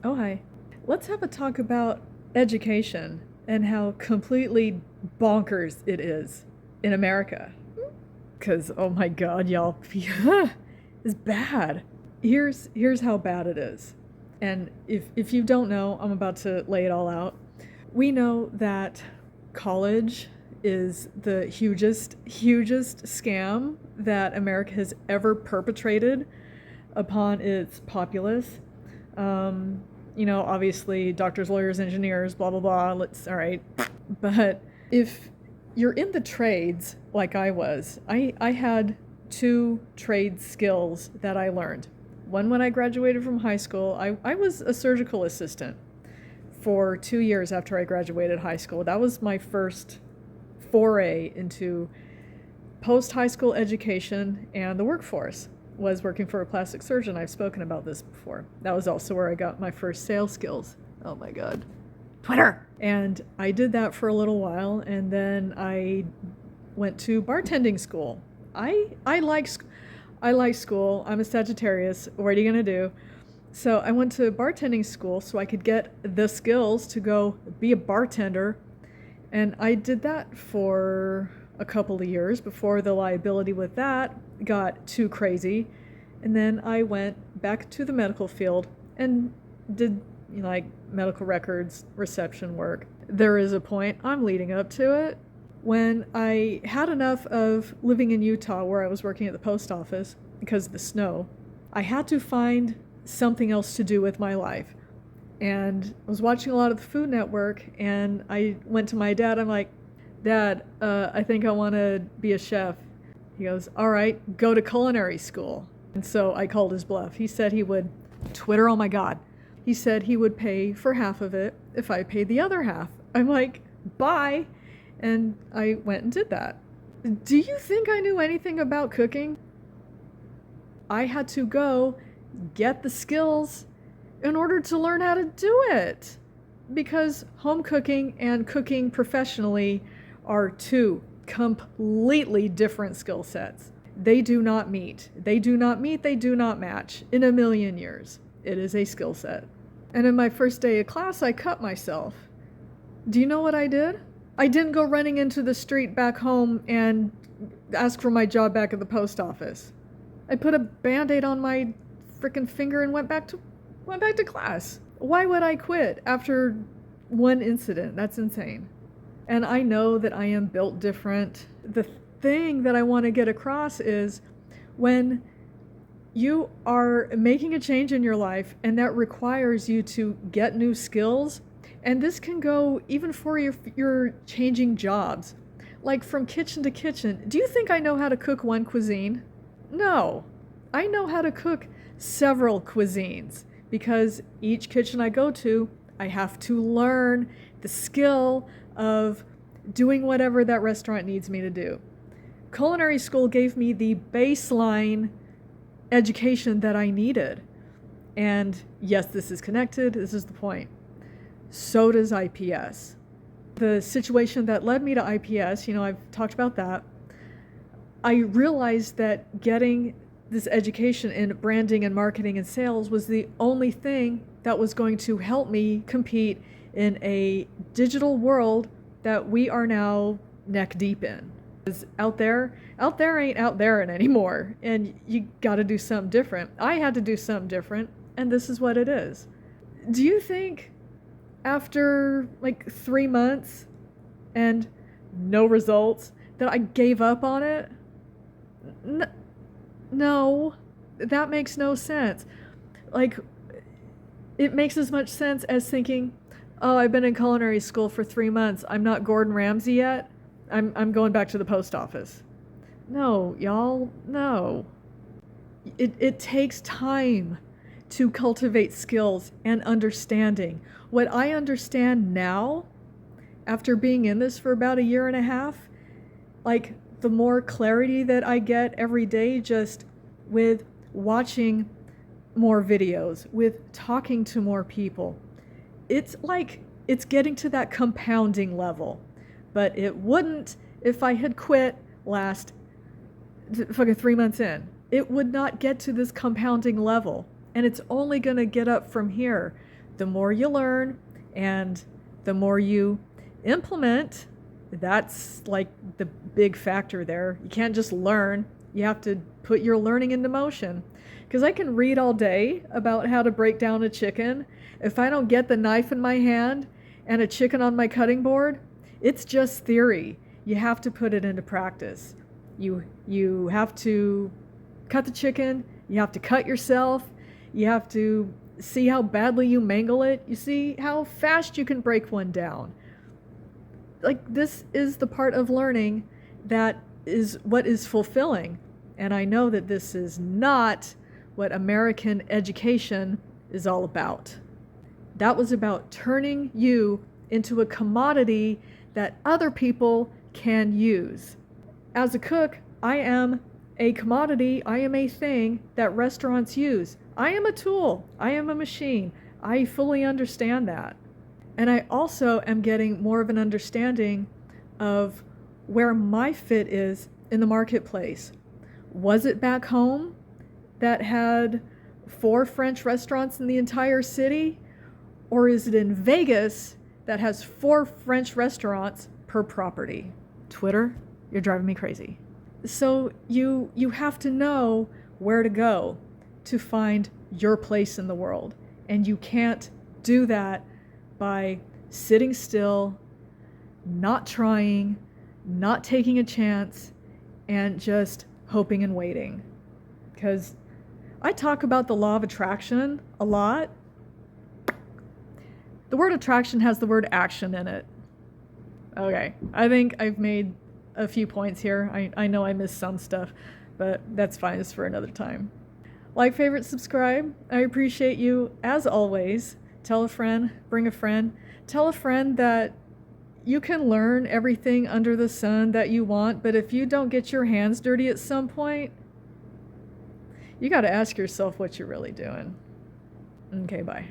Oh, hi. Let's have a talk about education and how completely bonkers it is in America. Because, oh my God, y'all, it's bad. Here's how bad it is. And if you don't know, I'm about to lay it all out. We know that college is the hugest scam that America has ever perpetrated upon its populace. Obviously, doctors, lawyers, engineers, blah, blah, blah. All right. But if you're in the trades like I was, I had two trade skills that I learned. One, when I graduated from high school, I was a surgical assistant for 2 years after I graduated high school. That was my first foray into post high school education and the workforce. Was working for a plastic surgeon. I've spoken about this before. That was also where I got my first sales skills. Oh my God. Twitter! And I did that for a little while, and then I went to bartending school. I like school. I'm a Sagittarius. What are you gonna do? So I went to bartending school so I could get the skills to go be a bartender. And I did that for a couple of years before the liability with that got too crazy. And then I went back to the medical field and did like medical records, reception work. There is a point, I'm leading up to it, when I had enough of living in Utah where I was working at the post office because of the snow. I had to find something else to do with my life. And I was watching a lot of the Food Network, and I went to my dad. I'm like, Dad, I think I want to be a chef. He goes, all right, go to culinary school. And so I called his bluff. He said he would, Twitter, oh my God. He said he would pay for half of it if I paid the other half. I'm like, bye. And I went and did that. Do you think I knew anything about cooking? I had to go get the skills in order to learn how to do it. Because home cooking and cooking professionally are two completely different skill sets. They do not meet. They do not match in a million years. It is a skill set. And in my first day of class, I cut myself. Do you know what I did? I didn't go running into the street back home and ask for my job back at the post office. I put a Band-Aid on my frickin' finger and went back to class. Why would I quit after one incident? That's insane. And I know that I am built different. The thing that I want to get across is when you are making a change in your life and that requires you to get new skills, and this can go even for your changing jobs, like from kitchen to kitchen. Do you think I know how to cook one cuisine? No. I know how to cook several cuisines because each kitchen I go to, I have to learn the skill of doing whatever that restaurant needs me to do. Culinary school gave me the baseline education that I needed. And yes, this is connected. This is the point. So does IPS. The situation that led me to IPS, I've talked about that. I realized that getting this education in branding and marketing and sales was the only thing that was going to help me compete in a digital world that we are now neck deep in. Because out there ain't out there anymore, and you got to do something different. I had to do something different, and this is what it is. Do you think after like 3 months and no results that I gave up on it? No, that makes no sense. Like, it makes as much sense as thinking, oh, I've been in culinary school for 3 months. I'm not Gordon Ramsay yet. I'm going back to the post office. No, y'all, no. It takes time to cultivate skills and understanding. What I understand now, after being in this for about a year and a half, like the more clarity that I get every day just with watching more videos, with talking to more people, it's like it's getting to that compounding level. But it wouldn't if I had quit last fucking 3 months in. It would not get to this compounding level. And it's only going to get up from here the more you learn and the more you implement, that's like the big factor there. You can't just learn. You have to put your learning into motion. Because I can read all day about how to break down a chicken. If I don't get the knife in my hand and a chicken on my cutting board, it's just theory. You have to put it into practice. You have to cut the chicken. You have to cut yourself. You have to see how badly you mangle it. You see how fast you can break one down. Like, this is the part of learning that is what is fulfilling. And I know that this is not what American education is all about. That was about turning you into a commodity that other people can use. As a cook, I am a commodity, I am a thing that restaurants use. I am a tool, I am a machine. I fully understand that. And I also am getting more of an understanding of where my fit is in the marketplace. Was it back home that had 4 French restaurants in the entire city? Or is it in Vegas that has 4 French restaurants per property? Twitter, you're driving me crazy. So you have to know where to go to find your place in the world. And you can't do that by sitting still, not trying, not taking a chance, and just hoping and waiting. Because I talk about the law of attraction a lot. The word attraction has the word action in it. Okay, I think I've made a few points here. I know I missed some stuff, but that's fine. It's for another time. Like, favorite, subscribe. I appreciate you as always. Tell a friend, bring a friend. Tell a friend that you can learn everything under the sun that you want, but if you don't get your hands dirty at some point, you got to ask yourself what you're really doing. Okay, bye.